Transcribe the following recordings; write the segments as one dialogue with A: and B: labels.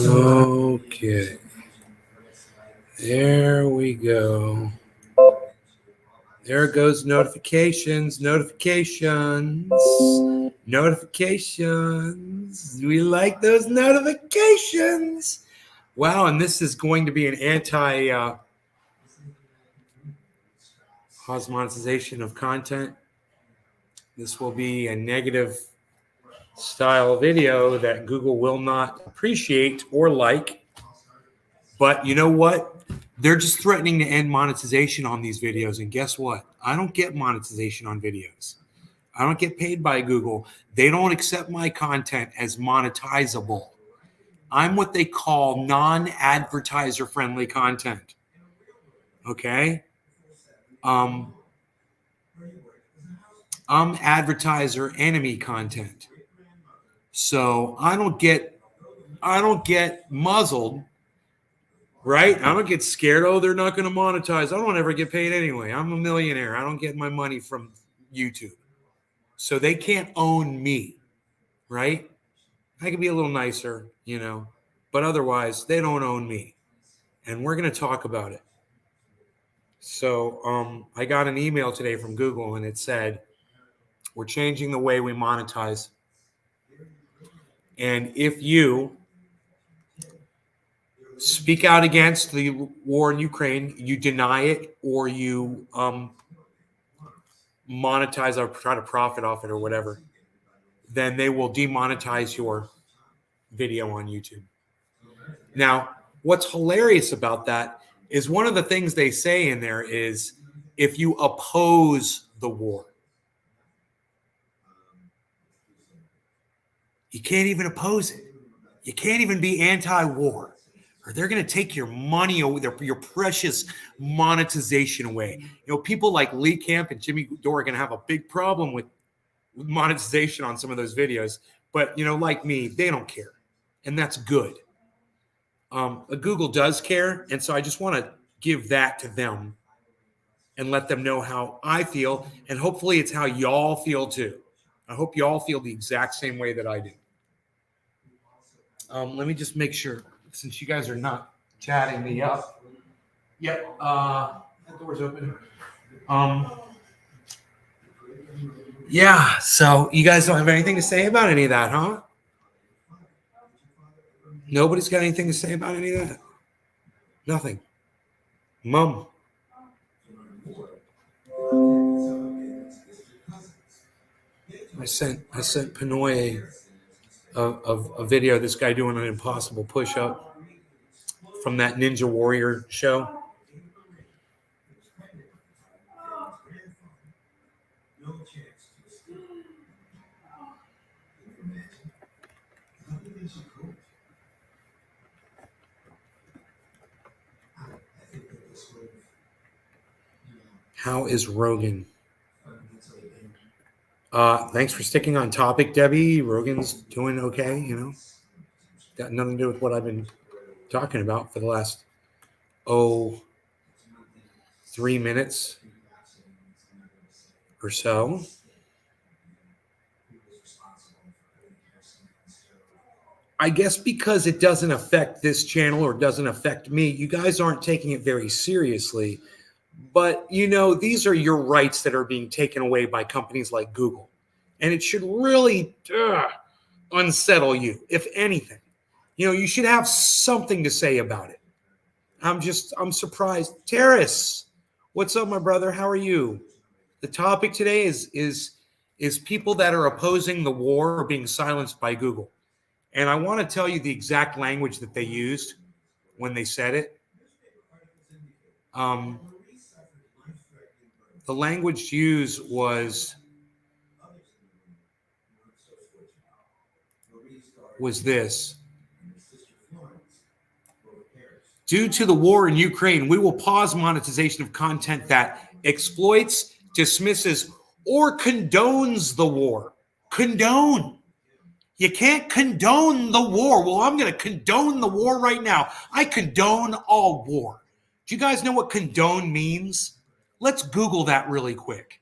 A: Okay. There we go. There goes notifications. We like those notifications. Wow, and this is going to be an monetization of content. This will be a negative style video that Google will not appreciate or like. But you know what? They're just threatening to end monetization on these videos. And guess what? I don't get monetization on videos. I don't get paid by Google. They don't accept my content as monetizable. I'm what they call non-advertiser friendly content. Okay? I'm advertiser enemy content. So I don't get muzzled, right? I don't get scared. Oh, they're not going to monetize. I don't ever get paid anyway. I'm a millionaire. I don't get my money from YouTube. So they can't own me, right? I can be a little nicer, but otherwise they don't own me. And we're going to talk about it. So I got an email today from Google and it said, we're changing the way we monetize. And if you speak out against the war in Ukraine, you deny it, or you monetize or try to profit off it or whatever, then they will demonetize your video on YouTube. Now, what's hilarious about that is one of the things they say in there is if you oppose the war. You can't even oppose it. You can't even be anti-war, or they're going to take your money away, your precious monetization away. People like Lee Camp and Jimmy Dore are going to have a big problem with monetization on some of those videos. But, like me, they don't care. And that's good. Google does care. And so I just want to give that to them and let them know how I feel. And hopefully it's how y'all feel too. I hope y'all feel the exact same way that I do. Let me just make sure, since you guys are not chatting me up. Yep, that door's open. Yeah, so you guys don't have anything to say about any of that, huh? Nobody's got anything to say about any of that? Nothing. Mom. I sent Pinoy a video of this guy doing an impossible push-up from that Ninja Warrior show. How is Rogan? Thanks for sticking on topic, Debbie. Rogan's doing okay, Got nothing to do with what I've been talking about for the last 3 minutes or so. I guess because it doesn't affect this channel or doesn't affect me, you guys aren't taking it very seriously. But, these are your rights that are being taken away by companies like Google. And it should really unsettle you, if anything. You should have something to say about it. I'm surprised. Terrace, what's up, my brother? How are you? The topic today is people that are opposing the war or being silenced by Google. And I want to tell you the exact language that they used when they said it. The language used was this. Due to the war in Ukraine, we will pause monetization of content that exploits, dismisses, or condones the war. Condone. You can't condone the war. Well, I'm going to condone the war right now. I condone all war. Do you guys know what condone means? Let's Google that really quick.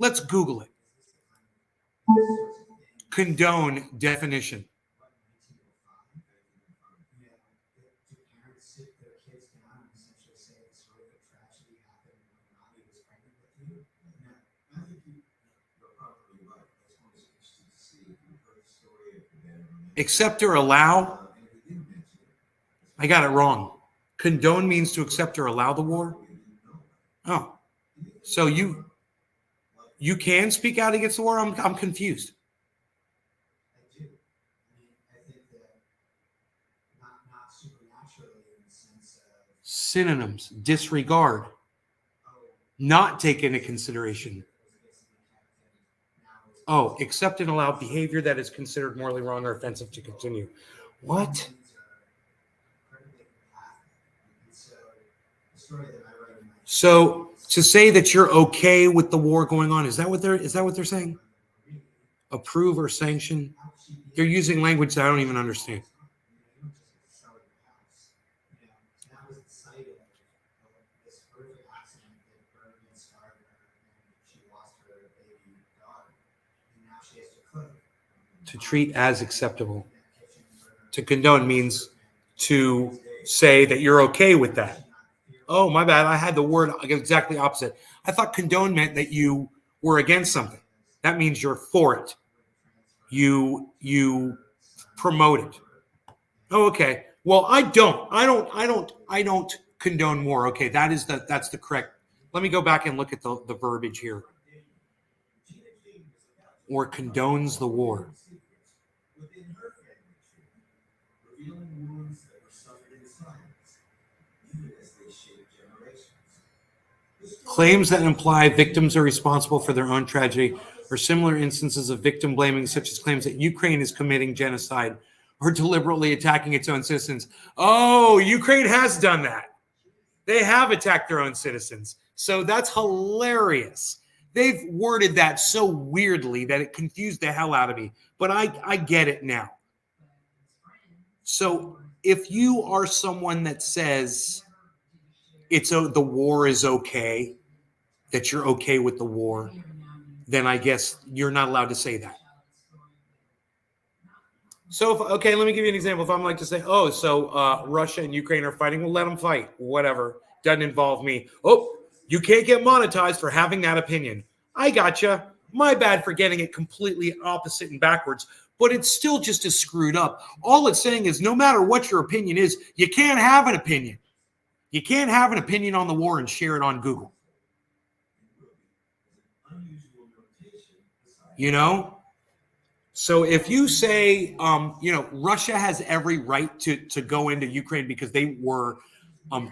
A: Let's Google it. Condone definition. Accept or allow? I got it wrong. Condone means to accept or allow the war? Oh. So you can speak out against the war? I'm confused. Synonyms: disregard, not take into consideration. Oh, accept and allow behavior that is considered morally wrong or offensive to continue. What? So to say that you're okay with the war going on, is that what they're saying? Approve or sanction? They're using language that I don't even understand. To treat as acceptable. To condone means to say that you're okay with that. Oh, my bad. I had the word exactly opposite. I thought condone meant that you were against something. That means you're for it. You promote it. Oh, okay. Well, I don't condone war. Okay, that's the correct. Let me go back and look at the verbiage here. Or condones the war. Claims that imply victims are responsible for their own tragedy or similar instances of victim blaming, such as claims that Ukraine is committing genocide or deliberately attacking its own citizens. Oh, Ukraine has done that. They have attacked their own citizens. So that's hilarious. They've worded that so weirdly that it confused the hell out of me. But I get it now. So if you are someone that says the war is okay, that you're okay with the war, then I guess you're not allowed to say that. So, let me give you an example. If I'm like to say, Russia and Ukraine are fighting, well, let them fight. Whatever. Doesn't involve me. Oh, you can't get monetized for having that opinion. I gotcha. My bad for getting it completely opposite and backwards, but it's still just as screwed up. All it's saying is no matter what your opinion is, you can't have an opinion. You can't have an opinion on the war and share it on Google. So if you say, Russia has every right to go into Ukraine because they were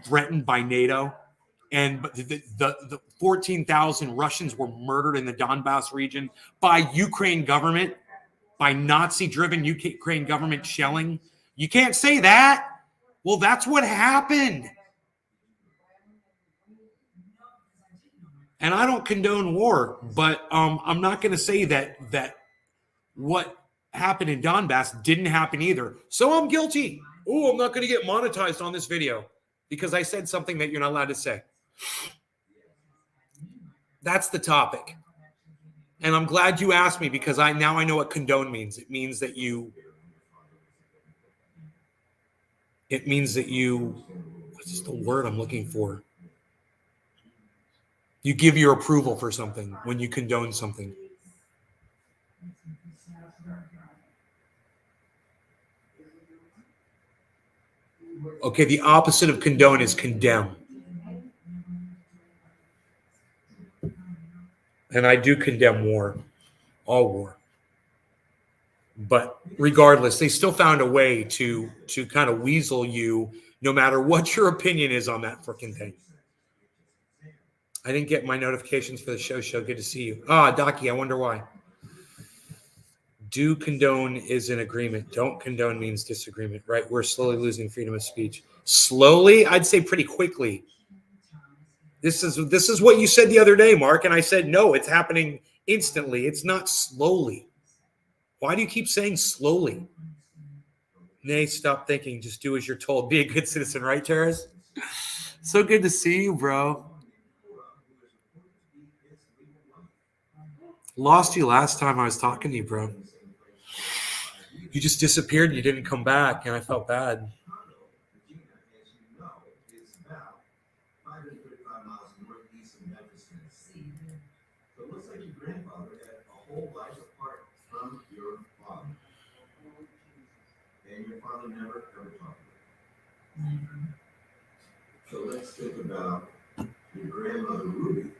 A: threatened by NATO, and the 14,000 Russians were murdered in the Donbass region by Ukraine government, by Nazi-driven Ukraine government shelling. You can't say that. Well, that's what happened. And I don't condone war, but I'm not going to say that what happened in Donbass didn't happen either. So I'm guilty. Oh, I'm not going to get monetized on this video because I said something that you're not allowed to say. That's the topic. And I'm glad you asked me because I know what condone means. It means that you what's the word I'm looking for? You give your approval for something when you condone something. Okay, the opposite of condone is condemn. And I do condemn war, all war. But regardless, they still found a way to kind of weasel you no matter what your opinion is on that freaking thing. I didn't get my notifications for the show. Good to see you. Docky, I wonder why. Do condone is an agreement. Don't condone means disagreement, right? We're slowly losing freedom of speech. Slowly? I'd say pretty quickly. This is what you said the other day, Mark, and I said, no, it's happening instantly. It's not slowly. Why do you keep saying slowly? Nay, stop thinking. Just do as you're told. Be a good citizen, right, Terrace? So good to see you, bro. Lost you last time I was talking to you, bro. You just disappeared and you didn't come back, and I felt bad.
B: So let's think about your grandmother Ruby.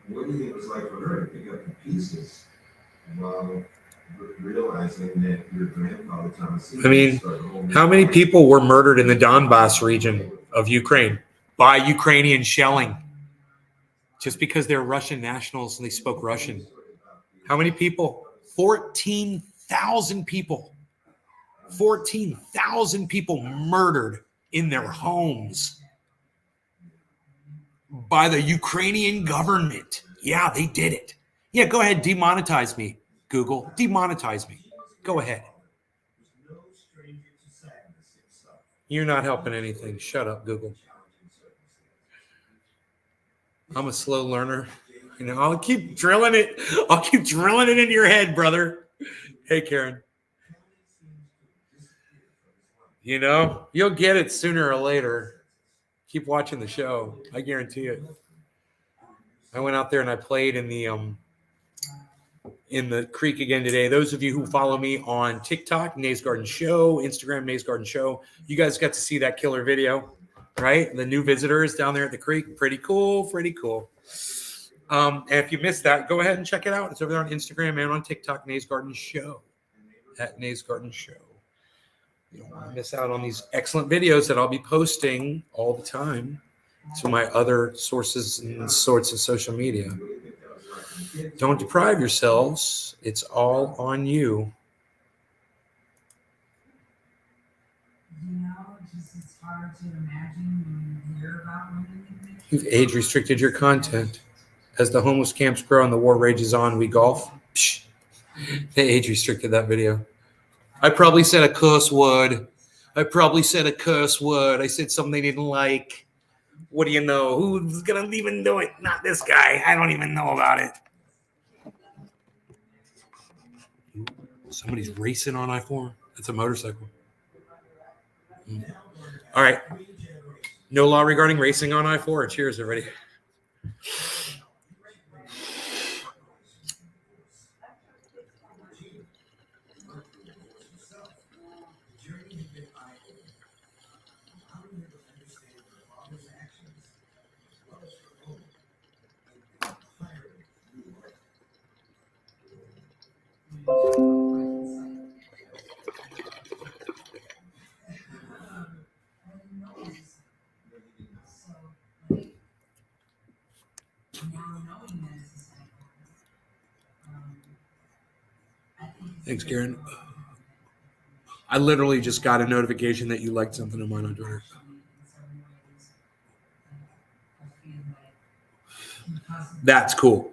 B: What do you think it was like for her to pick up the pieces while realizing that your grandfather Thomas?
A: I mean, how many people were murdered in the Donbass region of Ukraine by Ukrainian shelling just because they're Russian nationals and they spoke Russian? How many people? 14,000 people. 14,000 people murdered in their homes by the Ukrainian government. Yeah, they did it. Yeah, go ahead, demonetize me, Google. Demonetize me. Go ahead. You're not helping anything. Shut up, Google. I'm a slow learner. You know, I'll keep drilling it. I'll keep drilling it into your head, brother. Hey, Karen. You know, you'll get it sooner or later. Keep watching the show. I guarantee it. I went out there and I played in the creek again today. Those of you who follow me on TikTok, Nays Garden Show, Instagram, Nays Garden Show, you guys got to see that killer video, right? The new visitors down there at the creek. Pretty cool, pretty cool. And if you missed that, go ahead and check it out. It's over there on Instagram and on TikTok, Nays Garden Show, at Nays Garden Show. You don't want to miss out on these excellent videos that I'll be posting all the time to my other sources and sorts of social media. Don't deprive yourselves. It's all on you.
C: It's hard to imagine when you hear about women.
A: You've age restricted your content. As the homeless camps grow and the war rages on, we golf. Psh, they age restricted that video. I probably said a curse word. I said something they didn't like. What do you know? Who's going to even do it? Not this guy. I don't even know about it. Somebody's racing on I-4. That's a motorcycle. All right. No law regarding racing on I-4. Cheers, everybody. Thanks, Karen. I literally just got a notification that you liked something of mine on Twitter. That's cool.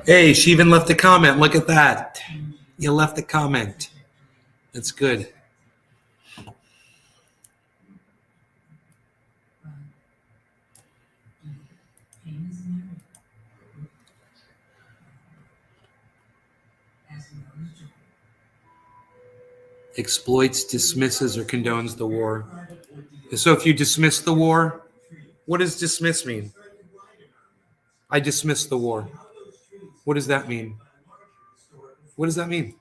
A: Hey, she even left a comment. Look at that. You left a comment. That's good. Exploits, dismisses, or condones the war. So if you dismiss the war, what does dismiss mean? I dismiss the war. What does that mean? What does that mean?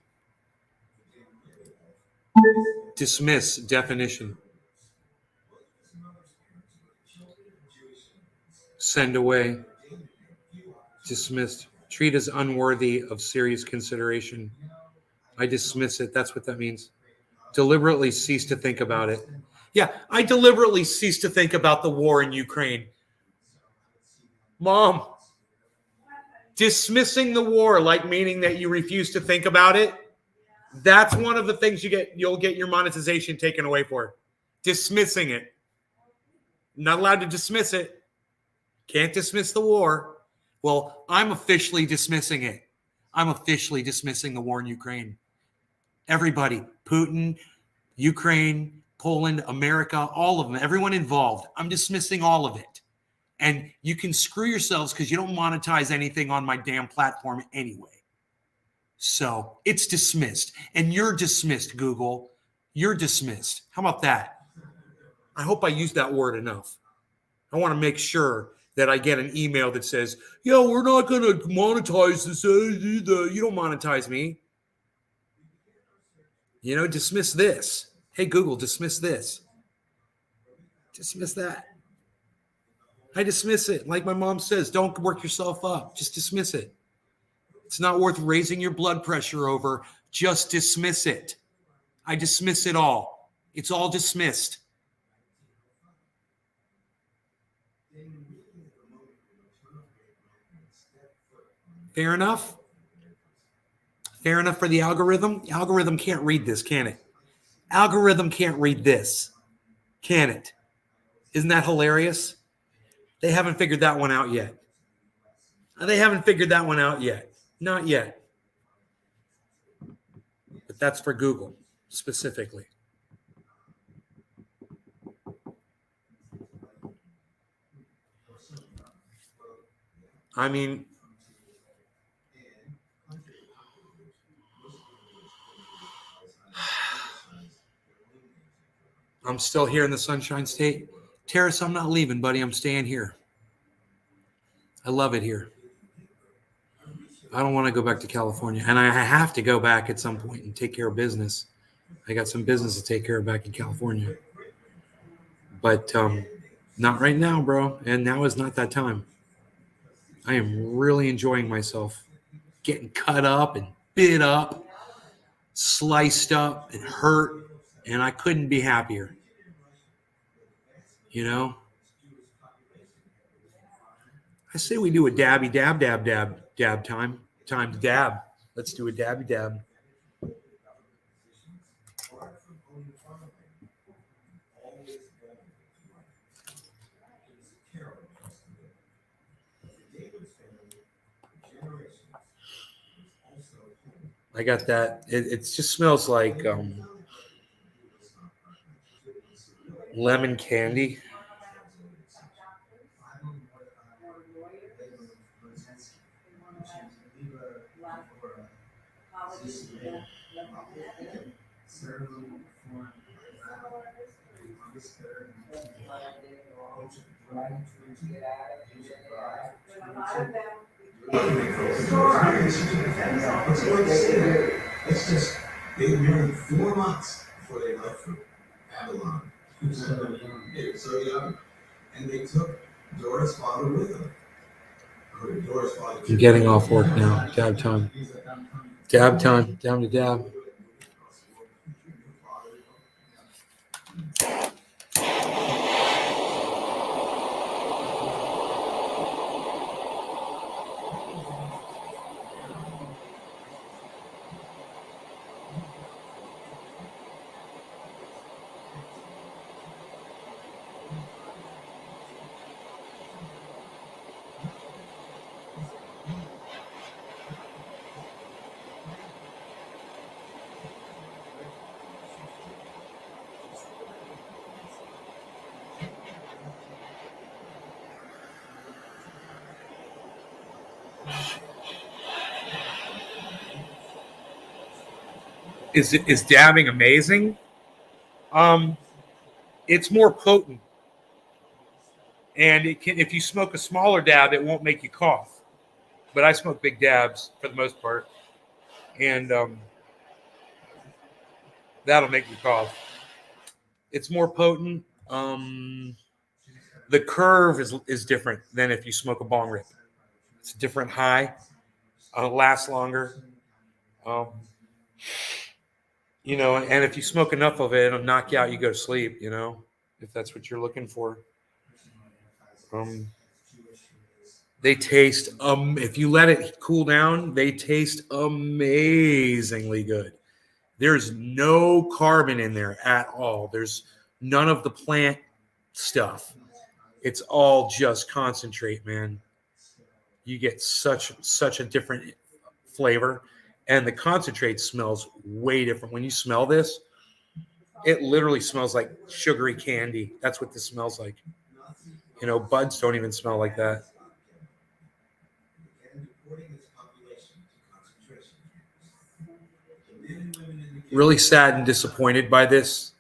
A: Dismiss, definition. Send away. Dismissed. Treat as unworthy of serious consideration. I dismiss it. That's what that means. Deliberately cease to think about it. Yeah, I deliberately cease to think about the war in Ukraine. Mom, Dismissing the war, like meaning that you refuse to think about it. That's one of the things you'll get your monetization taken away for. Dismissing it. Not allowed to dismiss it. Can't dismiss the war. Well, I'm officially dismissing it. I'm officially dismissing the war in Ukraine. Everybody, Putin, Ukraine, Poland, America, all of them, everyone involved. I'm dismissing all of it. And you can screw yourselves because you don't monetize anything on my damn platform anyway. So it's dismissed. And you're dismissed, Google. You're dismissed. How about that? I hope I used that word enough. I want to make sure that I get an email that says, yeah, we're not going to monetize this either. You don't monetize me. You know, dismiss this. Hey, Google, dismiss this. Dismiss that. I dismiss it. Like my mom says, don't work yourself up. Just dismiss it. It's not worth raising your blood pressure over. Just dismiss it. I dismiss it all. It's all dismissed. Fair enough? Fair enough for the algorithm? Algorithm can't read this, can it? Algorithm can't read this, can it? Isn't that hilarious? They haven't figured that one out yet. They haven't figured that one out yet. Not yet. But that's for Google specifically. I mean, I'm still here in the Sunshine State. Terrace, I'm not leaving, buddy. I'm staying here. I love it here. I don't want to go back to California. And I have to go back at some point and take care of business. I got some business to take care of back in California. But not right now, bro. And now is not that time. I am really enjoying myself. Getting cut up and bit up, sliced up and hurt. And I couldn't be happier. You know? I say we do a dabby dab time. Time to dab. Let's do a dabby dab. I got that. It just smells like lemon candy.
B: It's just, they were married 4 months before they left for Babylon. So young. And they took Dora's father with them.
A: I'm getting off work now. Dab time. Dab time. Down to dab. Is dabbing amazing? It's more potent, and it can. If you smoke a smaller dab, it won't make you cough. But I smoke big dabs for the most part, and that'll make you cough. It's more potent. The curve is different than if you smoke a bong rip. It's a different high. It lasts longer. You know, and if you smoke enough of it, it'll knock you out. You go to sleep, you know, if that's what you're looking for. They taste if you let it cool down, they taste amazingly good. There's no carbon in there at all. There's none of the plant stuff. It's all just concentrate, man. You get such a different flavor, and the concentrate smells way different. When you smell this, it literally smells like sugary candy. That's what this smells like. You know, buds don't even smell like that. Really sad and disappointed by this.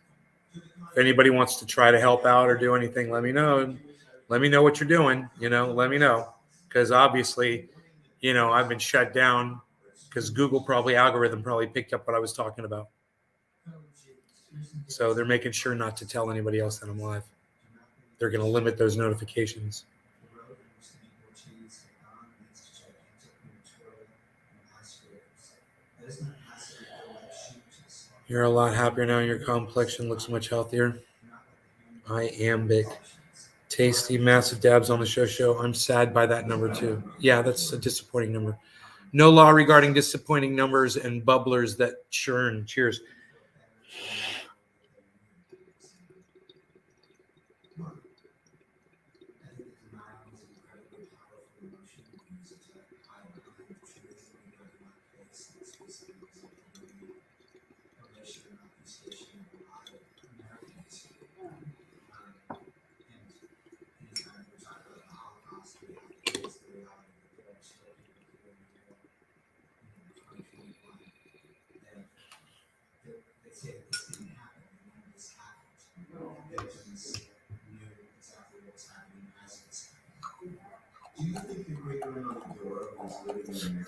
A: If anybody wants to try to help out or do anything, let me know. Let me know what you're doing. You know, let me know. Because obviously, you know, I've been shut down because Google algorithm probably picked up what I was talking about. So they're making sure not to tell anybody else that I'm live. They're going to limit those notifications. You're a lot happier now. Your complexion looks much healthier. Iambic. Tasty, massive dabs on the show. I'm sad by that number too. Yeah, that's a disappointing number. No law regarding disappointing numbers and bubblers that churn. Cheers.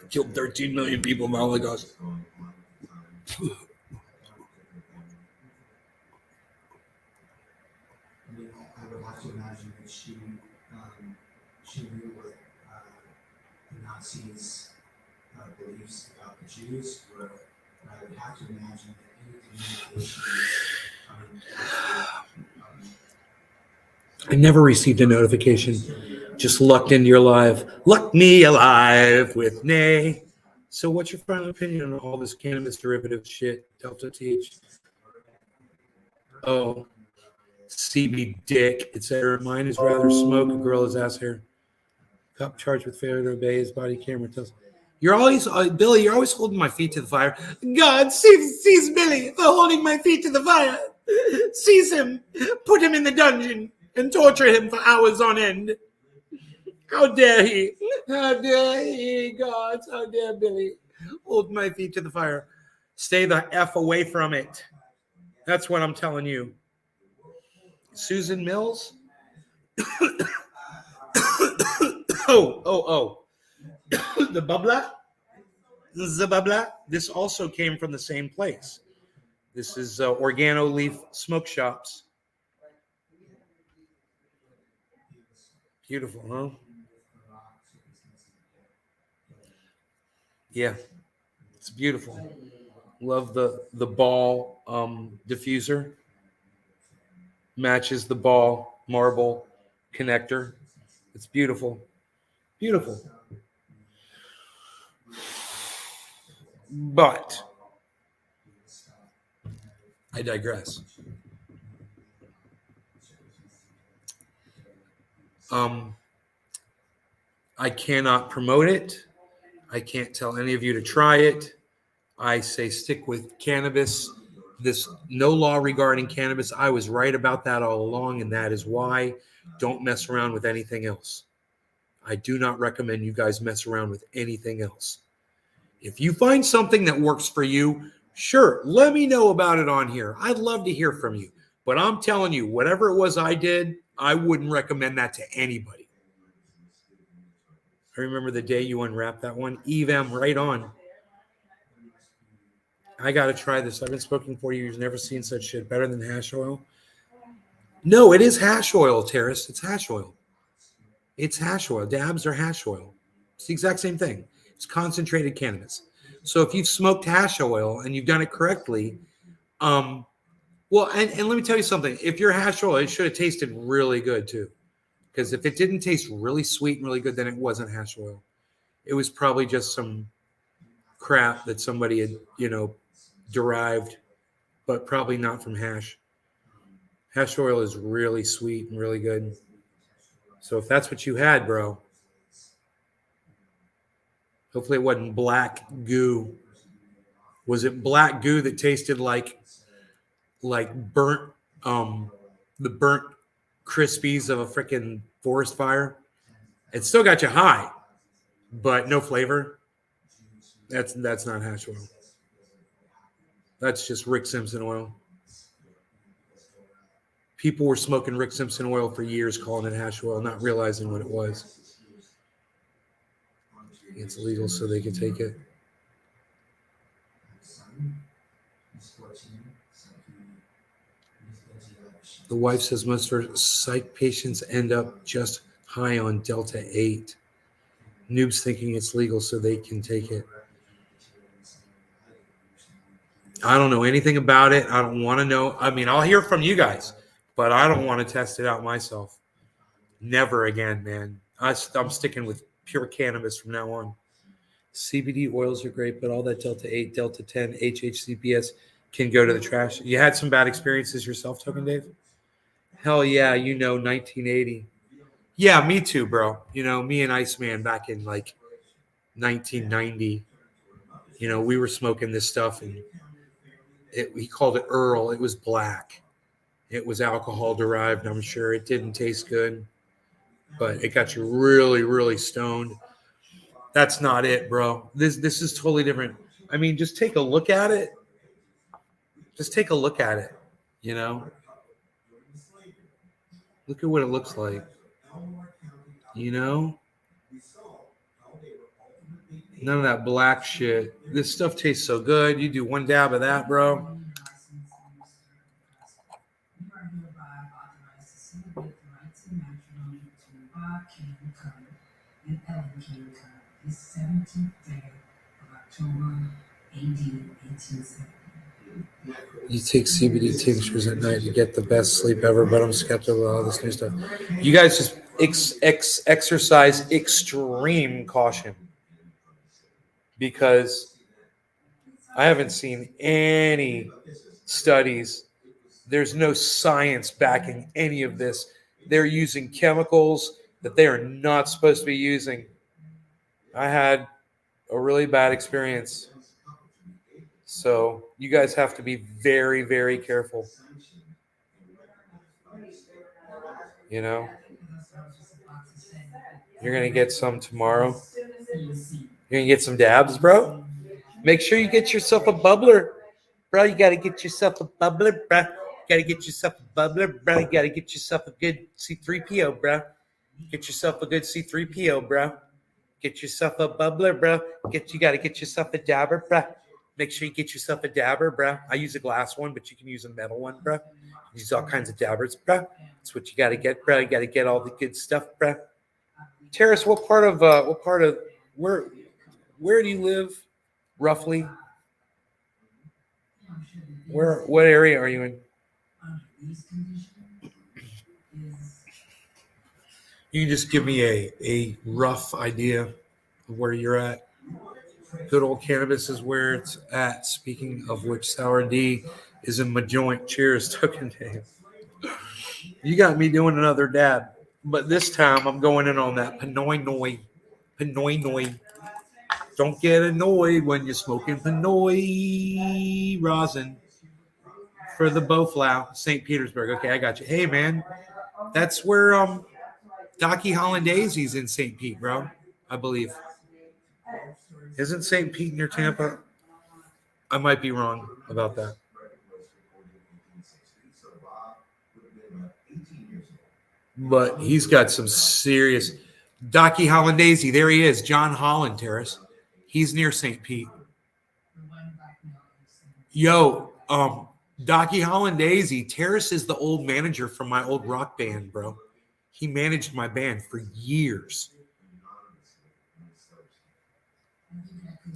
A: Killed 13 million people in the Holocaust.
B: I would have to imagine that she knew what the Nazis' beliefs about the Jews were. I would have to imagine that any communication coming
A: I never received a notification. Just lucked into your live. Luck me alive with nay. So what's your final opinion on all this cannabis derivative shit? Delta TH. Oh. CB dick, etc. Mine is rather smoke a gorilla's ass hair. Cup charged with failure to obey his body camera tells. You're always, Billy, you're always holding my feet to the fire. God sees Billy for holding my feet to the fire. Seize him, put him in the dungeon, and torture him for hours on end. How dare he? How dare he, God? How dare Billy hold my feet to the fire? Stay the F away from it. That's what I'm telling you. Susan Mills? oh. The bubbler? This also came from the same place. This is Organo Leaf Smoke Shops. Beautiful, huh? Yeah, it's beautiful. Love the ball diffuser. Matches the ball marble connector. It's beautiful. Beautiful. But I digress. I cannot promote it. I can't tell any of you to try it. I say stick with cannabis. This no law regarding cannabis. I was right about that all along, and that is why don't mess around with anything else. I do not recommend you guys mess around with anything else. If you find something that works for you, sure, let me know about it on here. I'd love to hear from you. But I'm telling you, whatever it was I did, I wouldn't recommend that to anybody. I remember the day you unwrapped that one. Eve M, right on. I got to try this. I've been smoking 4 years, never seen such shit. Better than hash oil? No, it is hash oil, Terrace. It's hash oil. It's hash oil. Dabs are hash oil. It's the exact same thing. It's concentrated cannabis. So if you've smoked hash oil and you've done it correctly, well, and let me tell you something. If you're hash oil, it should have tasted really good too, Because if it didn't taste really sweet and really good, then it wasn't hash oil. It was probably just some crap that somebody had, derived, but probably not from hash. Hash oil is really sweet and really good. So if that's what you had, bro, hopefully it wasn't black goo. Was it black goo that tasted like burnt the burnt crispies of a freaking forest fire? It still got you high, but no flavor. That's not hash oil. That's just Rick Simpson oil. People were smoking Rick Simpson oil for years, calling it hash oil, not realizing what it was. It's illegal, so they can take it. The wife says most of her psych patients end up just high on Delta 8. Noobs thinking it's legal, so they can take it. I don't know anything about it. I don't want to know. I mean, I'll hear from you guys, but I don't want to test it out myself. Never again, man. I'm sticking with pure cannabis from now on. CBD oils are great, but all that Delta 8, Delta 10, HHCPS can go to the trash. You had some bad experiences yourself, Token Dave? Hell yeah, 1980. Yeah, me too, bro. Me and Iceman back in like 1990. We were smoking this stuff, and he called it Earl. It was black. It was alcohol derived. I'm sure it didn't taste good, but it got you really, really stoned. That's not it, bro. This is totally different. I mean, just take a look at it. Just take a look at it. Look at what it looks like. None of that black shit. This stuff tastes so good. You do one dab of that, bro.
C: The 17th day of October, AD 1870.
A: You take CBD tinctures at night to get the best sleep ever, but I'm skeptical of all this new stuff. You guys just exercise extreme caution, because I haven't seen any studies. There's no science backing any of this. They're using chemicals that they are not supposed to be using. I had a really bad experience. So you guys have to be very, very careful. You're going to get some tomorrow. You're going to get some dabs, bro. Make sure you get yourself a bubbler. Bro, you got to get yourself a bubbler, bro. You got to get yourself a bubbler, bro. You got to get yourself a good C3PO, bro. Get yourself a good C3PO, bro. Get yourself a bubbler, bro. You got to get yourself a dabber, bro. Make sure you get yourself a dabber, bro. I use a glass one, but you can use a metal one, bro. Use all kinds of dabbers, bro. That's what you got to get, bro. You got to get all the good stuff, bro. Terrace, what part of where do you live, roughly? What area are you in? You can just give me a rough idea of where you're at. Good old cannabis is where it's at. Speaking of which, Sour D is in my joint. Cheers, Token Dave. You got me doing another dab, but this time I'm going in on that Pinoy Noi. Pinoy Noi. Don't get annoyed when you're smoking Pinoy rosin for the Boflau, St. Petersburg. Okay, I got you. Hey, man, that's where Docky Hollandaise's in St. Pete, bro. I believe. Isn't St. Pete near Tampa? I might be wrong about that. But he's got some serious. Docky Hollandaise, there he is. John Holland, Terrace. He's near St. Pete. Yo, Docky Hollandaise, Terrace is the old manager from my old rock band, bro. He managed my band for years.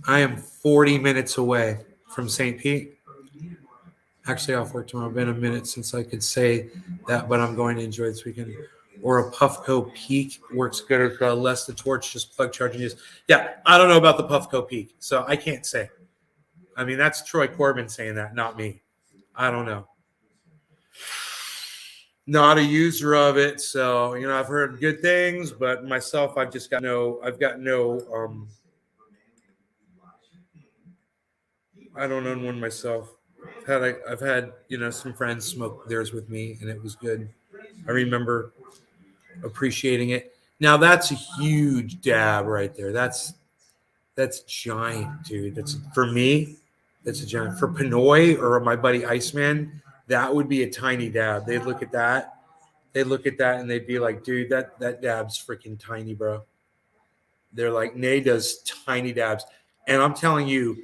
A: I am 40 minutes away from St. Pete. Actually, off work tomorrow. It's been a minute since I could say that, but I'm going to enjoy this weekend. or a Puffco Peak works good or less the torch, just plug charging is. Yeah, I don't know about the Puffco Peak, so I can't say. I mean, that's Troy Corbin saying that, not me. I don't know. Not a user of it, so I've heard good things, but myself, I've got no I don't own one myself. I've had some friends smoke theirs with me, and it was good. I remember appreciating it. Now that's a huge dab right there. That's giant, dude. That's for me. That's a giant. For Pinoy or my buddy Iceman, that would be a tiny dab. They'd look at that. They'd look at that and they'd be like, dude, that dab's freaking tiny, bro. They're like, Nay does tiny dabs. And I'm telling you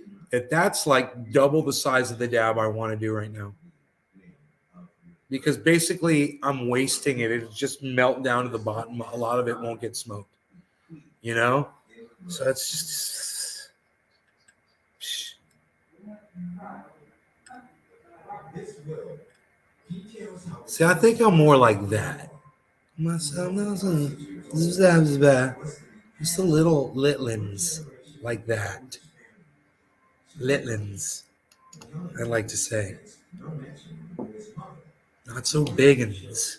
A: that's like double the size of the dab I want to do right now. Because basically I'm wasting it. It'll just melt down to the bottom. A lot of it won't get smoked. So it's just see, I think I'm more like that. Just a little litlins like that. Litlins, I like to say. Not so big uns.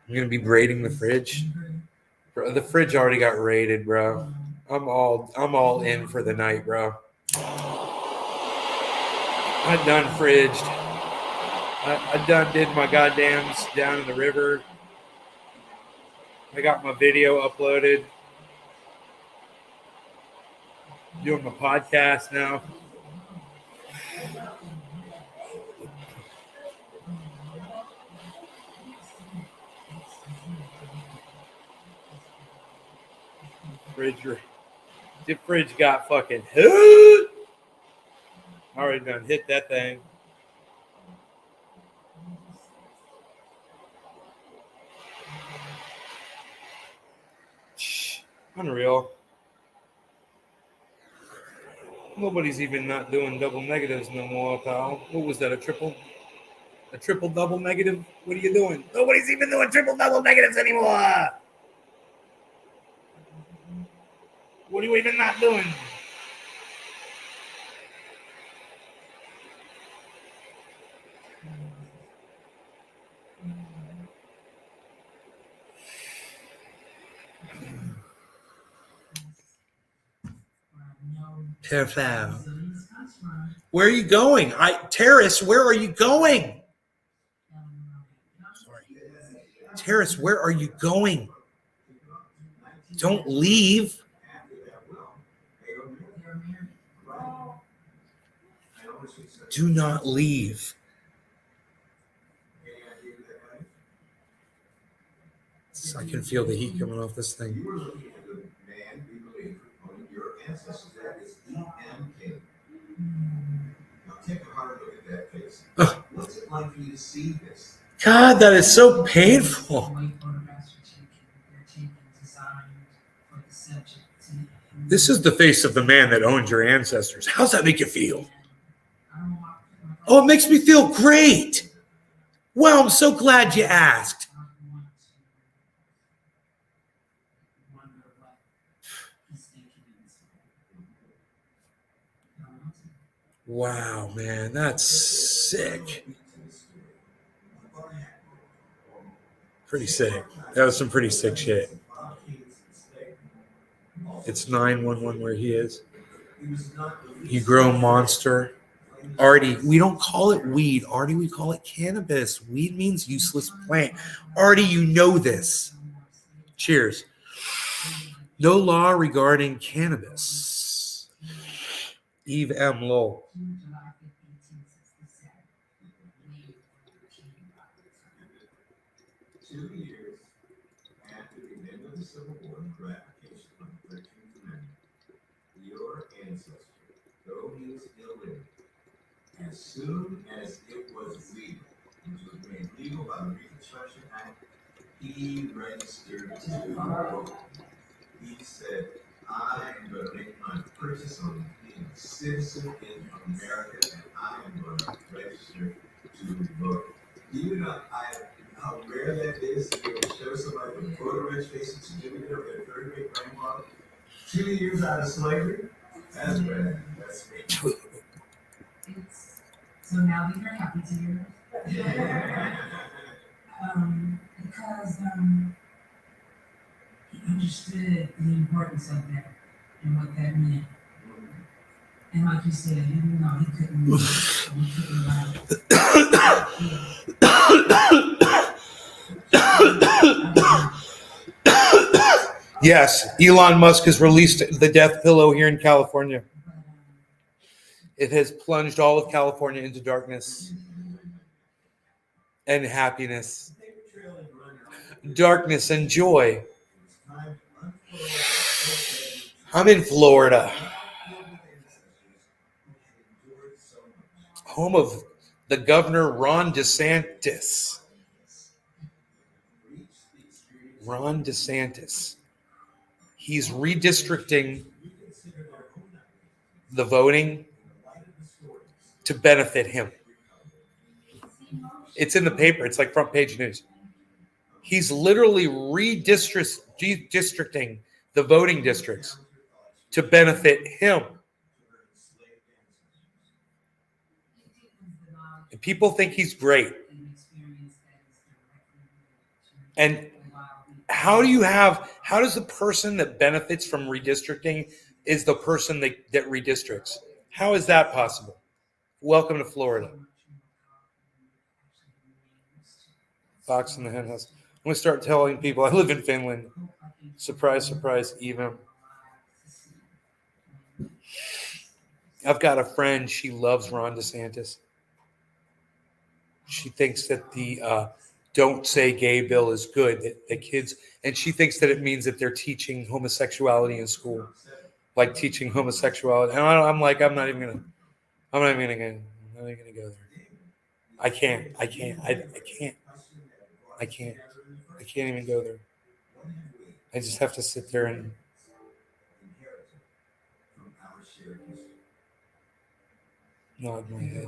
A: I'm gonna be raiding the fridge. Bro, the fridge already got raided, bro. I'm all in for the night, bro. I done fridged. I done did my goddams down in the river. I got my video uploaded. Doing my podcast now. The fridge got fucking hit. Already done hit that thing. Unreal. Nobody's even not doing double negatives no more, pal. What was that? A triple double negative? What are you doing? Nobody's even doing triple double negatives anymore. What are you even not doing? Perfect. Where are you going? Terrace, where are you going? Sorry. Terrace, where are you going? Don't leave. Do not leave. I can feel the heat coming off this thing. Oh. God, that is so painful. This is the face of the man that owned your ancestors. How's that make you feel? Oh, it makes me feel great. Well, I'm so glad you asked. Wow, man, that's sick. Pretty sick. That was some pretty sick shit. It's 911 where he is. You grow a monster. Artie, we don't call it weed. Artie, we call it cannabis. Weed means useless plant. Artie, you know this. Cheers. No law regarding cannabis. Eve M. Lowell.
B: As soon as it was legal, which was made legal by the Reconstruction Act, he registered to vote. He said, I am going to make my purchase on being a citizen in America, and I am going to register to vote. Do you know how rare that is? 2 years out of slavery? That's bad. That's bad.
C: It's so now these are happy tears. Because he understood the importance of that and what that meant. And like you said, even though he couldn't write.
A: Yes, Elon Musk has released the death pillow here in California. It has plunged all of California into darkness and happiness, darkness and joy. I'm in Florida, home of the governor Ron DeSantis. Ron DeSantis. He's redistricting the voting to benefit him. It's in the paper. It's like front page news. He's literally redistricting the voting districts to benefit him. And people think he's great. And how does the person that benefits from redistricting is the person that redistricts? How is that possible? Welcome to Florida. Fox in the hen house. I'm going to start telling people I live in Finland. Surprise, surprise, even. I've got a friend. She loves Ron DeSantis. She thinks that the Don't Say Gay bill is good. That the kids, and she thinks that it means that they're teaching homosexuality in school, like teaching homosexuality. And I'm like, I'm not even gonna go there. I can't even go there. I just have to sit there and nod my head.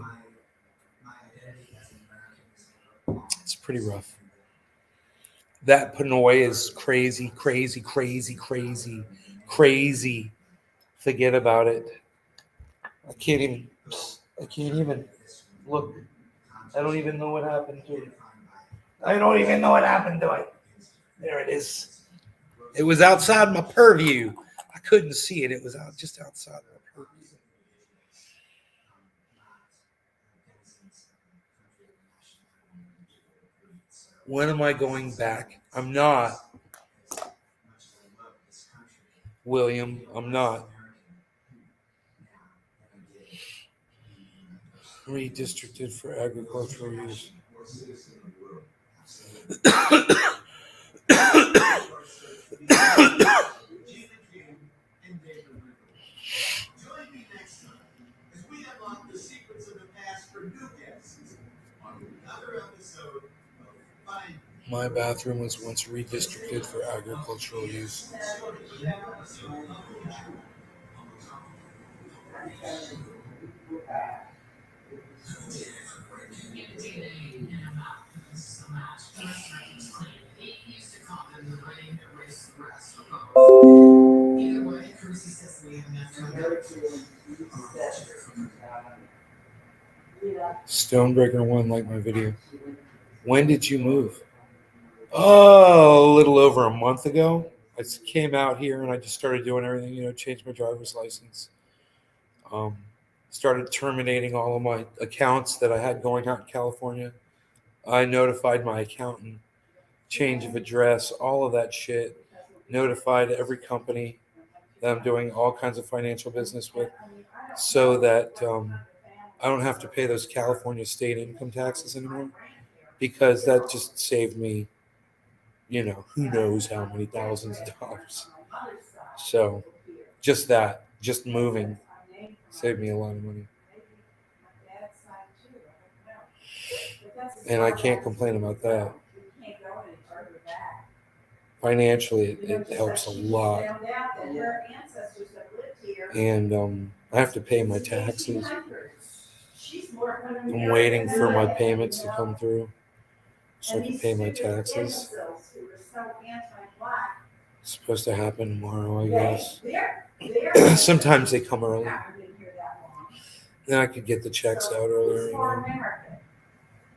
A: It's pretty rough. That Pinoy is crazy. Forget about it. I can't even look. I don't even know what happened to it. There it is. It was outside my purview. I couldn't see it. It was just outside my purview. When am I going back? I'm not. William, I'm not. Redistricted for agricultural use. My bathroom was once redistricted for agricultural use. Stonebreaker 1 liked my video. When did you move? Oh, a little over a month ago. I came out here and I just started doing everything, changed my driver's license. Started terminating all of my accounts that I had going out in California. I notified my accountant, change of address, all of that shit. Notified every company that I'm doing all kinds of financial business with so that I don't have to pay those California state income taxes anymore, because that just saved me, who knows how many thousands of dollars. So just moving saved me a lot of money. And I can't complain about that. Financially, it helps a lot. And I have to pay my taxes. I'm waiting for my payments to come through so I can pay my taxes. It's supposed to happen tomorrow, I guess. Sometimes they come early. Then I could get the checks out earlier, you know.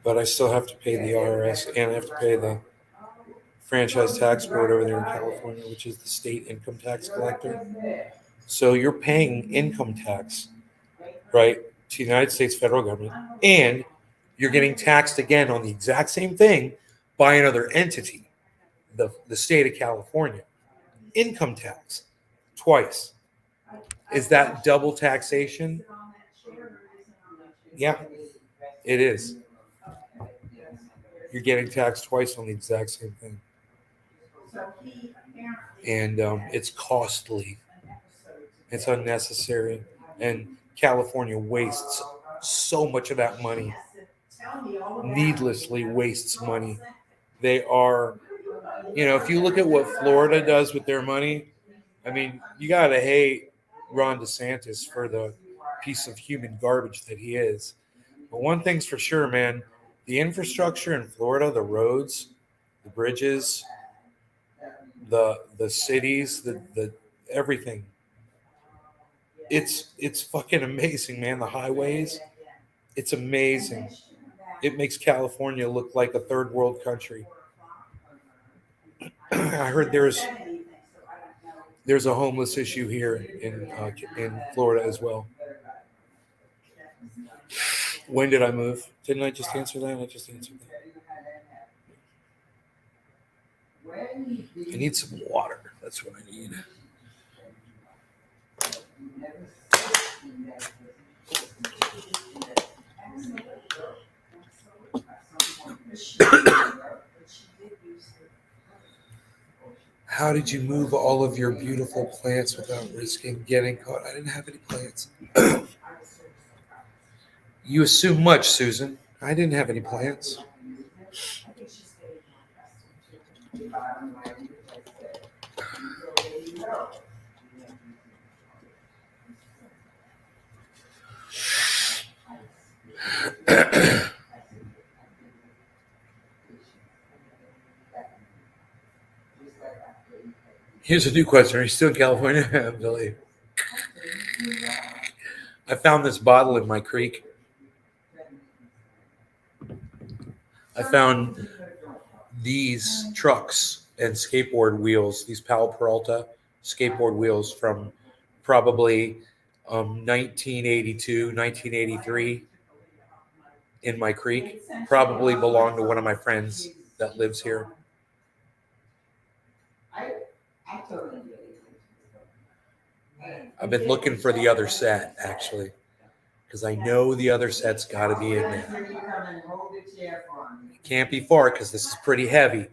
A: But I still have to pay the IRS and I have to pay the franchise tax board over there in California, which is the state income tax collector. So you're paying income tax, right, to the United States federal government, and you're getting taxed again on the exact same thing by another entity, the state of California. Income tax, twice. Is that double taxation? Yeah, it is. You're getting taxed twice on the exact same thing. And it's costly. It's unnecessary. And California wastes so much of that money, needlessly wastes money. They are, you know, if you look at what Florida does with their money, I mean, you got to hate Ron DeSantis for the piece of human garbage that he is. But one thing's for sure, man, the infrastructure in Florida, the roads, the bridges, the cities, the everything. It's fucking amazing, man. The highways, it's amazing. It makes California look like a third world country. I heard there's a homeless issue here in Florida as well. When did I move? Didn't I just answer that? I just answered that. I need some water. That's what I need. How did you move all of your beautiful plants without risking getting caught? I didn't have any plants. You assume much, Susan. I didn't have any plants. Here's a new question. Are you still in California? Billy. I found this bottle in my creek. I found these trucks and skateboard wheels, these Powell Peralta skateboard wheels from probably 1982, 1983 in my creek. Probably belong to one of my friends that lives here. I've been looking for the other set, actually, because I know the other set's got to be in there. It can't be far because this is pretty heavy,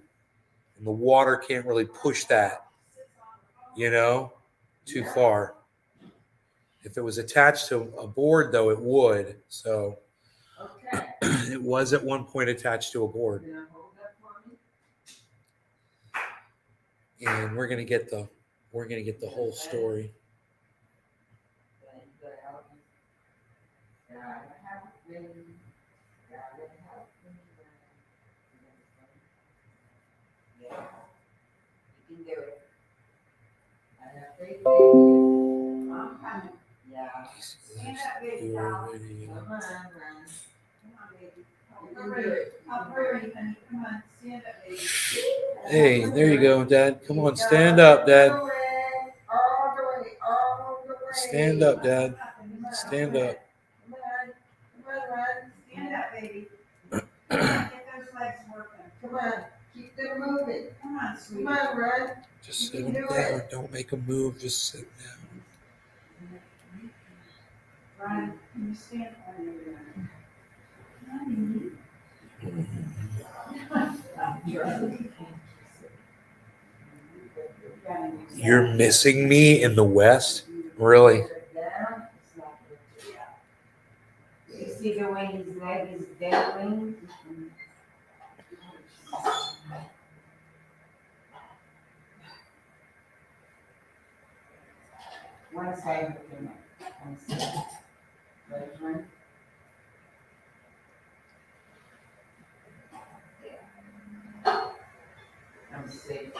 A: and the water can't really push that, you know, too far. If it was attached to a board, though, it would. So it was at one point attached to a board. And we're gonna get the whole story. Hey, there you go, Dad. Come on, stand up, Dad. Stand up, Dad. Stand up.
C: Stand up, baby. Get those legs working. Come on, keep them moving. Come on, sweetie. Come on, run.
A: Just sit him down. Don't make him move. Just sit down.
C: Ryan, can you stand on your
A: You're missing me in the West? Really?
C: You see the way his leg is dangling? One side of the neck. One side. Right one. I'm safe.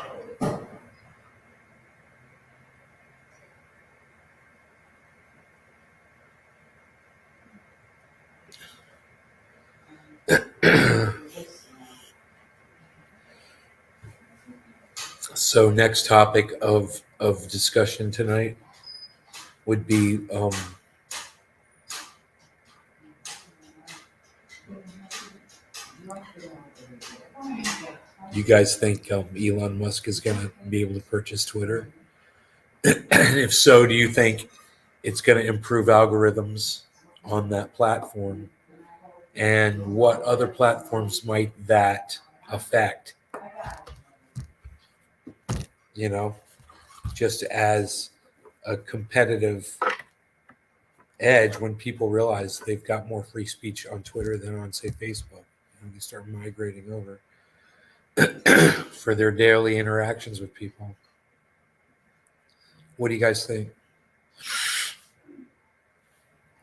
A: So next topic of discussion tonight would be you guys think Elon Musk is going to be able to purchase Twitter? And if so, do you think it's going to improve algorithms on that platform? And what other platforms might that affect? You know, just as a competitive edge when people realize they've got more free speech on Twitter than on, say, Facebook. They start migrating over for their daily interactions with people. What do you guys think?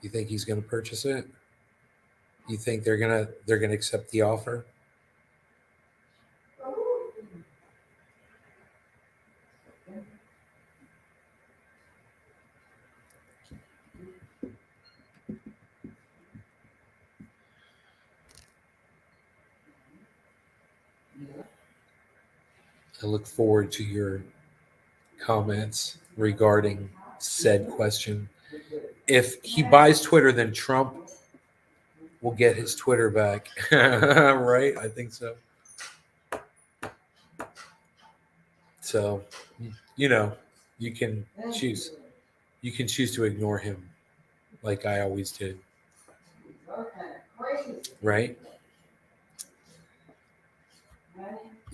A: You think he's going to purchase it? You think they're gonna accept the offer? I look forward to your comments regarding said question. If he buys Twitter, then Trump will get his Twitter back. Right? I think so. So, you can choose. You can choose to ignore him, like I always did. Right?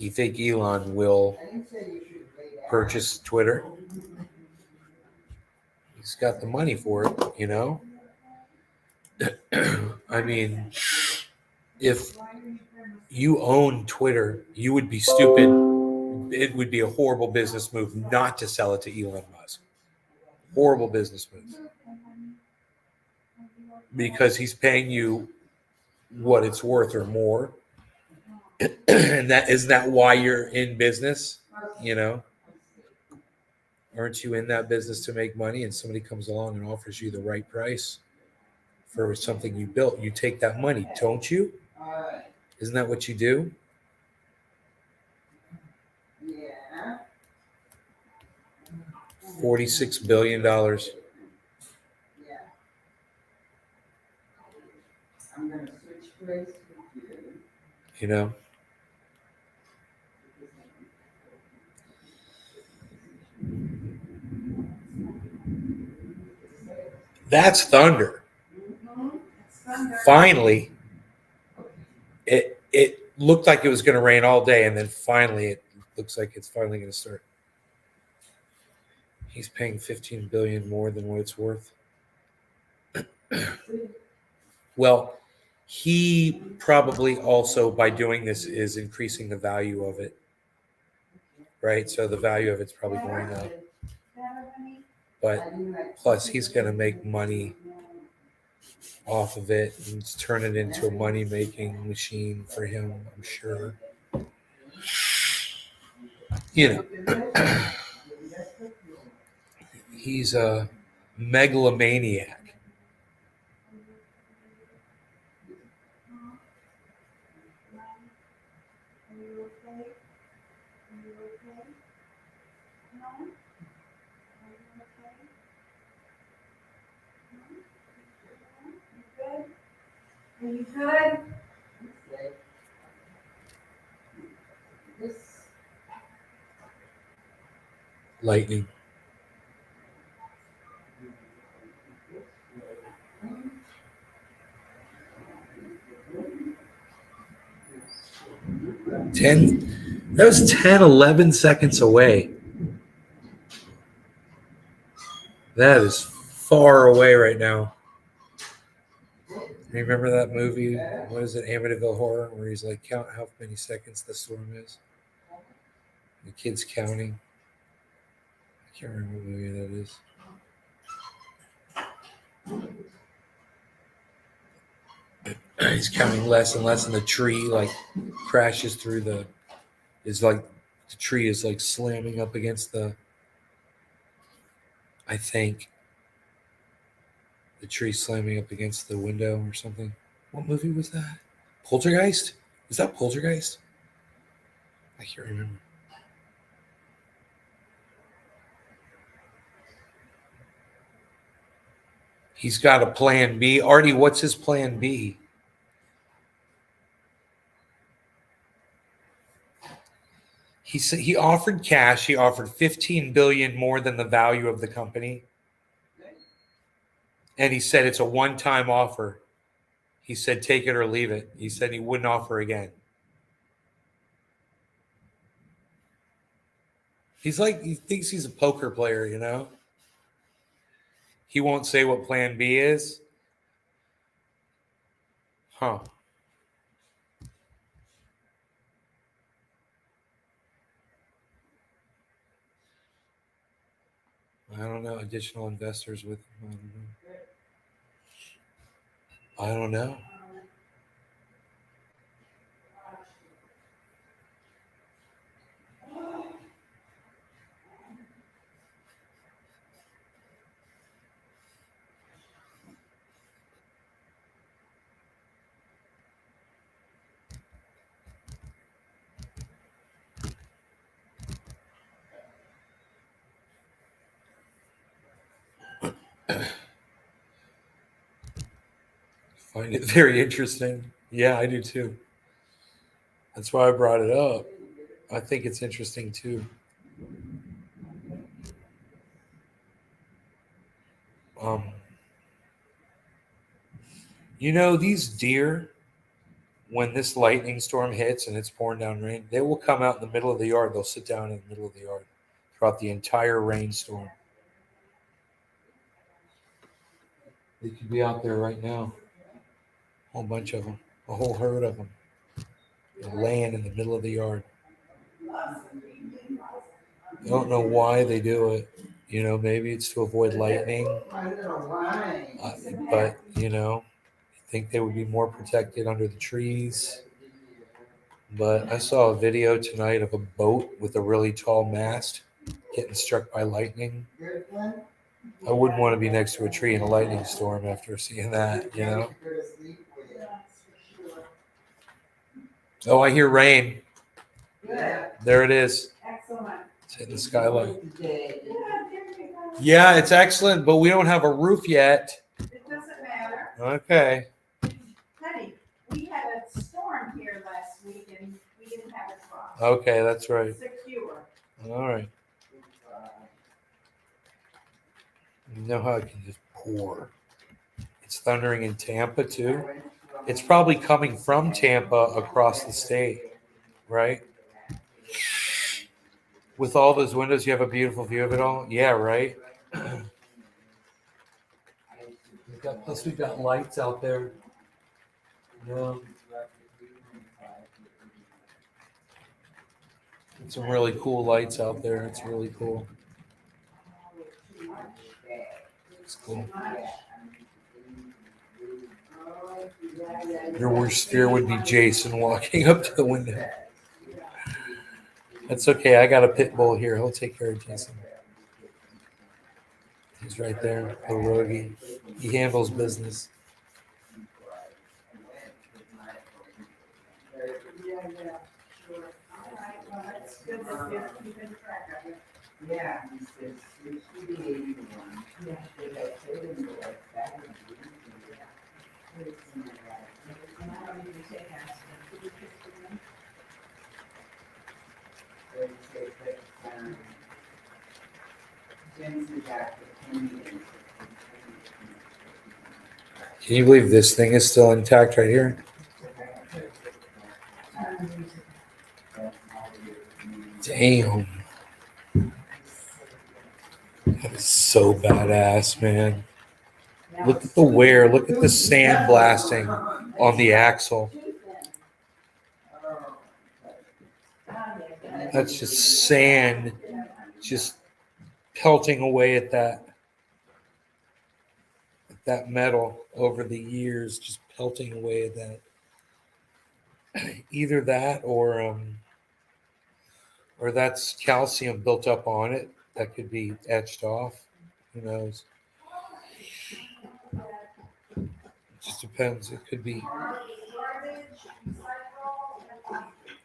A: You think Elon will purchase Twitter? He's got the money for it, I mean, if you own Twitter, you would be stupid. It would be a horrible business move not to sell it to Elon Musk. Horrible business move. Because he's paying you what it's worth or more. And isn't that why you're in business? Aren't you in that business to make money? And somebody comes along and offers you the right price for something you built, you take that money, don't you? Isn't that what you do? Yeah. $46 billion. Yeah. I'm going to switch places with you. That's thunder. Finally, it looked like it was going to rain all day, and then finally it looks like it's finally going to start. He's paying $15 billion more than what it's worth. Well, he probably also, by doing this, is increasing the value of it, right? So the value of it's probably going up. But plus, he's going to make money off of it and turn it into a money-making machine for him, I'm sure. He's a megalomaniac.
D: Are you good?
A: Lightning. That was 10, 11 seconds away. That is far away right now. Remember that movie? What is it, Amityville Horror, where he's like, count how many seconds the storm is? The kid's counting. I can't remember what movie that is. He's counting less and less, and the tree like crashes through the tree is like slamming up against I think the tree slamming up against the window or something. What movie was that? Poltergeist? Was that Poltergeist? I can't remember. He's got a plan B. Artie, what's his plan B? He said he offered cash. He offered 15 billion more than the value of the company. And he said it's a one-time offer. He said take it or leave it. He said he wouldn't offer again. He's like, he thinks he's a poker player, you know? He won't say what plan B is. Huh. I don't know. Additional investors with him. I don't know. Find it very interesting. Yeah, I do too. That's why I brought it up. I think it's interesting too. Um, you know, these deer, when this lightning storm hits and it's pouring down rain, they will come out in the middle of the yard. They'll sit down in the middle of the yard throughout the entire rainstorm. They could be out there right now. A whole bunch of them, a whole herd of them. They're laying in the middle of the yard. I don't know why they do it. You know, maybe it's to avoid lightning. But, you know, I think they would be more protected under the trees. But I saw a video tonight of a boat with a really tall mast getting struck by lightning. I wouldn't want to be next to a tree in a lightning storm after seeing that, you know? Oh, I hear rain. There it is. It's hitting the skylight. Yeah, it's excellent, but we don't have a roof yet.
D: It doesn't matter.
A: Okay.
D: Honey, we had a storm here last week and we didn't have a frost.
A: Okay, that's right.
D: Secure.
A: All right. You know how it can just pour. It's thundering in Tampa too. It's probably coming from Tampa across the state, right? With all those windows, you have a beautiful view of it all. Yeah, right. Plus, we've got lights out there. Yeah. Some really cool lights out there. It's really cool. It's cool. Your worst fear would be Jason walking up to the window. That's okay. I got a pit bull here. He'll take care of Jason. He's right there, the rogie. He handles business.
D: Yeah.
A: Can you believe this thing is still intact right here? Damn. That is so badass, man. Look at the wear. Look at the sand blasting on the axle. That's just sand just pelting away at that metal over the years, just pelting away at that. Either that or that's calcium built up on it that could be etched off. Who knows? It just depends. It could be.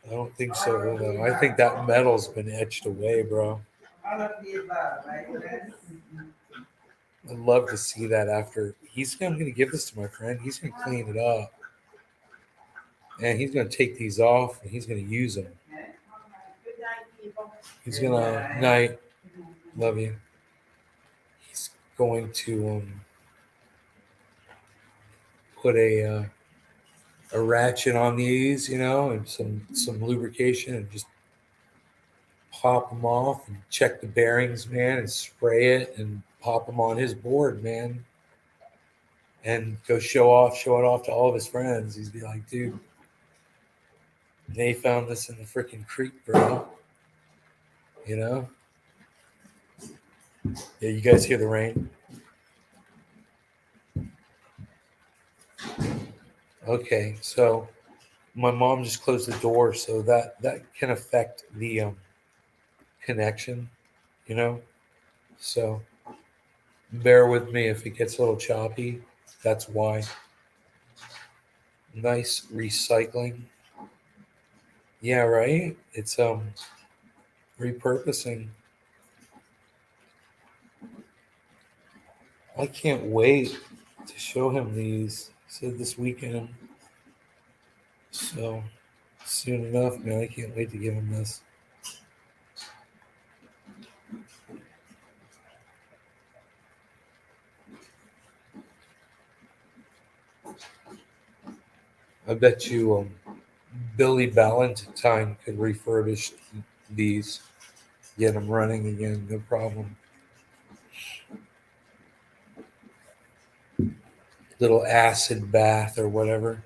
A: I don't think so. No. I think that metal's been etched away, bro. I I'd love to see that after. I'm going to give this to my friend. He's going to clean it up. And he's going to take these off and he's going to use them.
D: Good night, people.
A: He's going to, night, love you. He's going to put a ratchet on these, and some lubrication and just pop them off and check the bearings, man, and spray it and pop them on his board, man. And go show it off to all of his friends. He's be like, dude, they found this in the freaking creek, bro. Yeah, you guys hear the rain? Okay, so my mom just closed the door, so that can affect the connection, So bear with me if it gets a little choppy. That's why. Nice recycling. Yeah, right? It's repurposing. I can't wait to show him these. Said this weekend. So soon enough, man, I can't wait to give him this. I bet you Billy Ballantyne could refurbish these, get them running again, no problem. Little acid bath or whatever.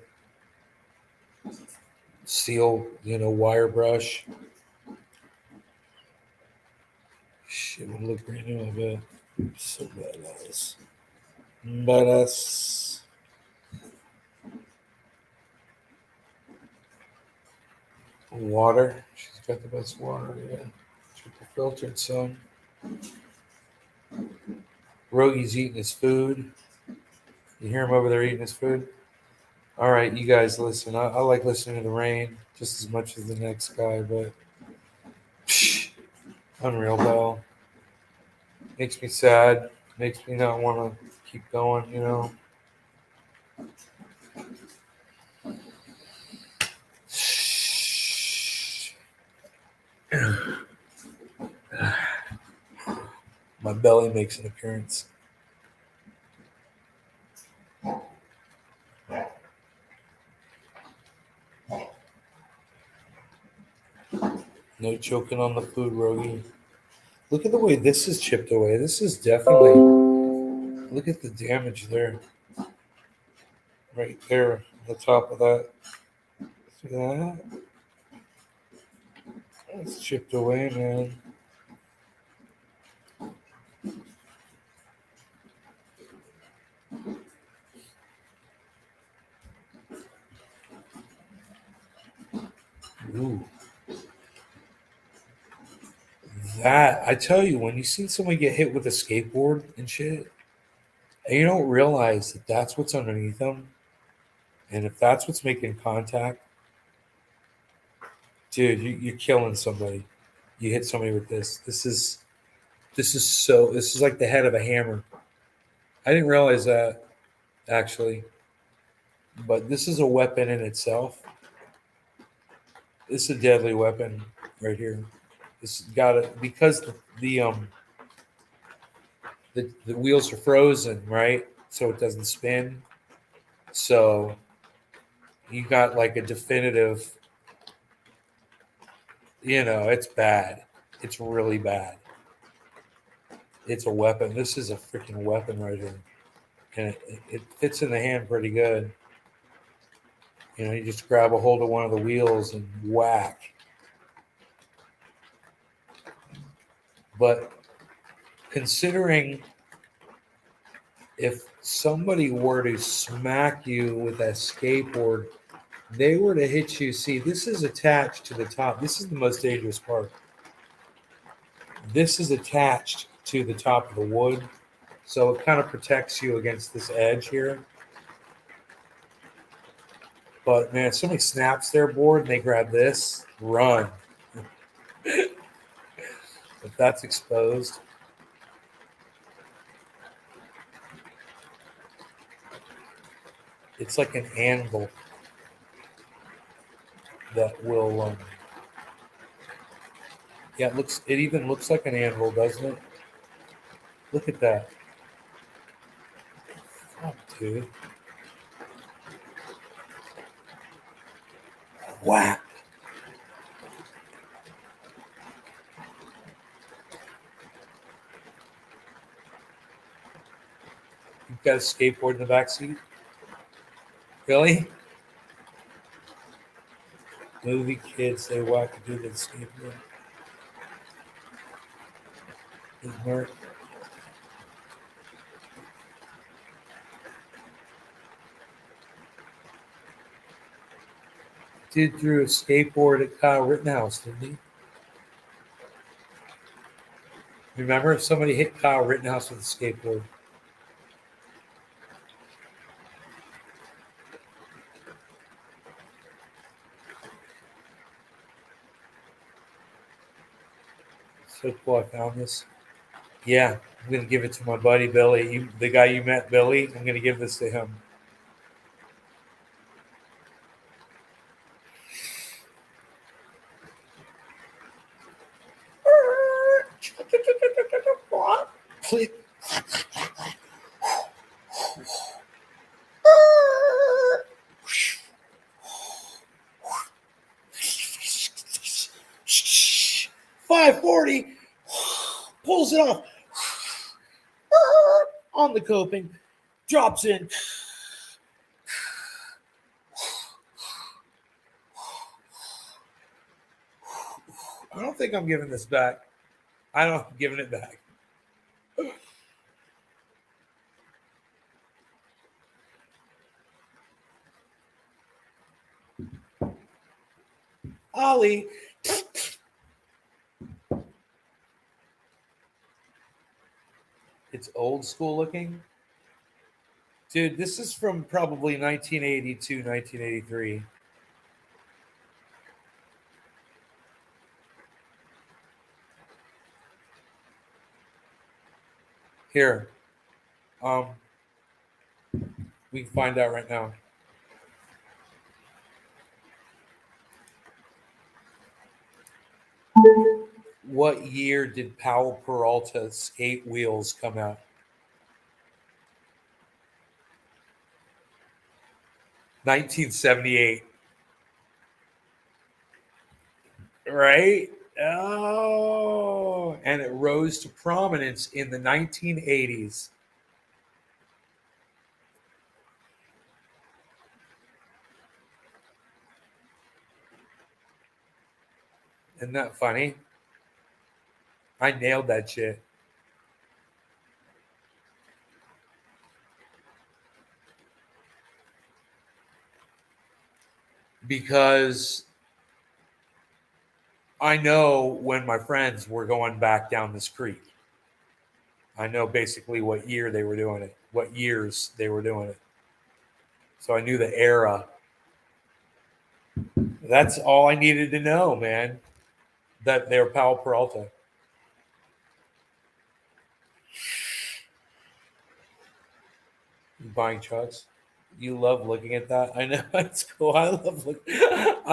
A: Seal, wire brush. Shit would look brand new, I bet. So badass. Badass. Water. She's got the best water, yeah. Triple filtered, son. Rogi's eating his food. You hear him over there eating his food? All right, you guys listen. I like listening to the rain just as much as the next guy, but unreal, though. Makes me sad. Makes me not want to keep going, My belly makes an appearance. No choking on the food, Rogi. Look at the way this is chipped away. This is definitely. Look at the damage there. Right there, on the top of that. See that? It's chipped away, man. Ooh. That, I tell you, when you see somebody get hit with a skateboard and shit, and you don't realize that that's what's underneath them, and if that's what's making contact, dude, you're killing somebody. You hit somebody with this. This is like the head of a hammer. I didn't realize that, actually, but this is a weapon in itself. This is a deadly weapon right here. This got it because the wheels are frozen, right? So it doesn't spin. So you got like a definitive, it's bad. It's really bad. It's a weapon. This is a freaking weapon right here. And it fits in the hand pretty good. You just grab a hold of one of the wheels and whack. But considering if somebody were to smack you with a skateboard, they were to hit you. See, this is attached to the top. This is the most dangerous part. This is attached to the top of the wood. So it kind of protects you against this edge here. But man, if somebody snaps their board and they grab this, run. If that's exposed. It's like an anvil that will. Yeah, it even looks like an anvil, doesn't it? Look at that. Oh, dude. Whack. You've got a skateboard in the back seat? Really? Movie kids, they whack a dude with a skateboard. Ignorant. Dude threw a skateboard at Kyle Rittenhouse, didn't he? Remember if somebody hit Kyle Rittenhouse with a skateboard? So cool, I found this. Yeah, I'm gonna give it to my buddy Billy. The guy you met, Billy. I'm gonna give this to him. Click. 540 pulls it off on the coping, drops in. I don't think I'm giving this back. I don't I'm giving it back. Ollie. It's old school looking. Dude, this is from probably 1982, 1983. Here. We can find out right now. What year did Powell Peralta skate wheels come out? 1978. Right? Oh, and it rose to prominence in the 1980s. Isn't that funny? I nailed that shit. Because I know when my friends were going back down this creek. I know basically what year they were doing it, what years they were doing it. So I knew the era. That's all I needed to know, man. That they're Powell Peralta. You buying chucks? You love looking at that. I know it's cool. I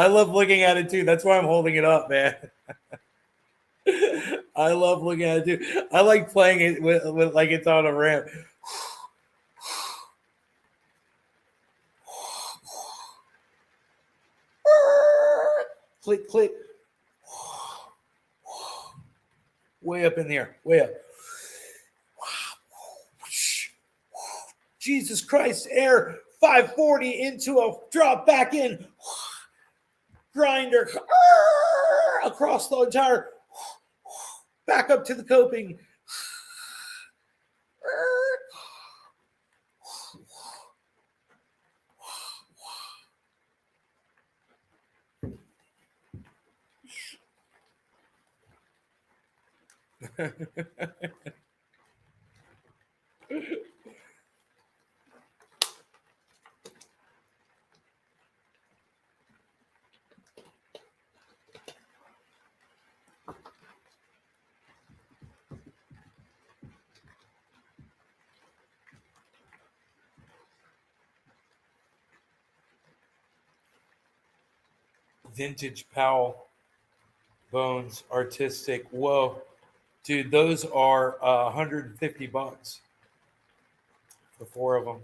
A: love looking at it too. That's why I'm holding it up, man. I love looking at it too. I like playing it with like it's on a ramp. Click, click. Way up in the air. Way up. Jesus Christ, air 540 into a drop back in. Grinder across the entire, back up to the coping. Vintage Powell bones, artistic. Whoa, dude, those are $150 for 4 of them.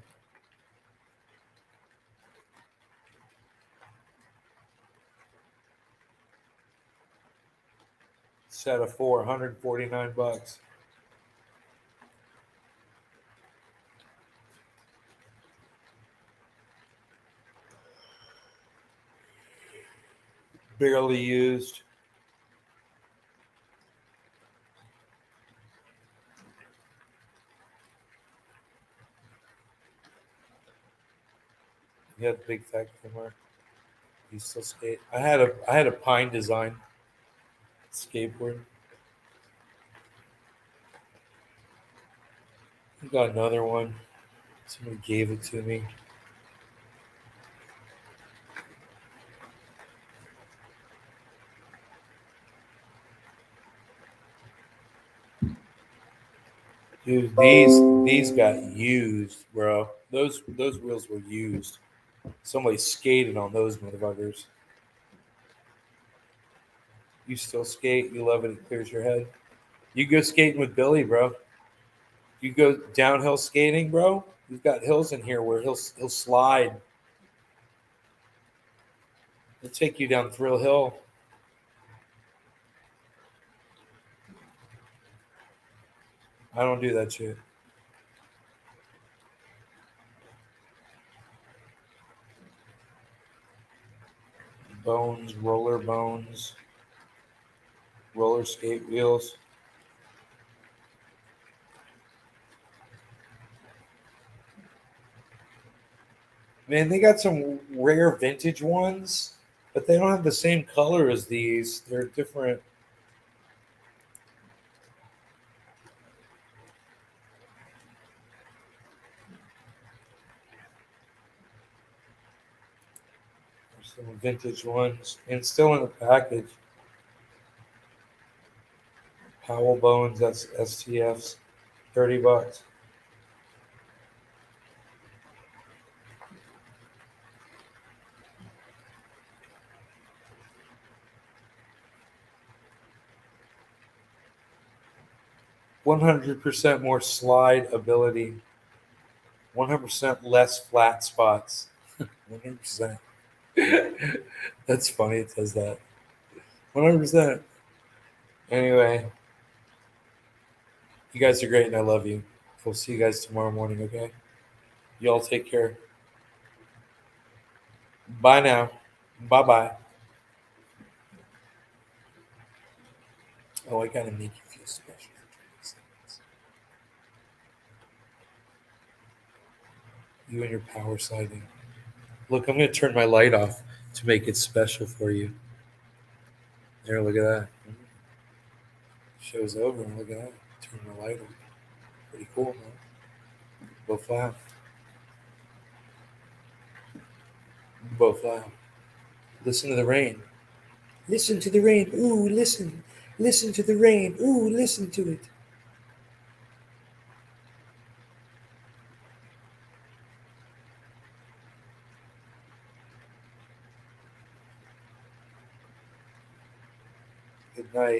A: Set of 4, $149. Barely used. You have the big fat camera. You still skate. I had a pine design skateboard. I got another one. Somebody gave it to me. Dude, these got used, bro. Those wheels were used. Somebody skated on those motherfuckers. You still skate? You love it? It clears your head. You go skating with Billy, bro. You go downhill skating, bro. We've got hills in here where he'll slide. He'll take you down Thrill Hill. I don't do that shit. Bones, roller skate wheels. Man, they got some rare vintage ones, but they don't have the same color as these. They're different. There's some vintage ones, and still in the package. Powell Bones, that's STFs, $30. 100% more slide ability. 100% less flat spots. 100%. That's funny. It says that. 100%. Anyway, you guys are great, and I love you. We'll see you guys tomorrow morning. Okay. Y'all take care. Bye now. Bye bye. Oh, I gotta make you feel special. You and your power sliding. Look, I'm gonna turn my light off to make it special for you. There, look at that. Show's over. Look at that. Turn the light on. Pretty cool, man. Both laugh. Both laugh. Listen to the rain. Listen to the rain. Ooh, listen. Listen to the rain. Ooh, listen to it. Good night.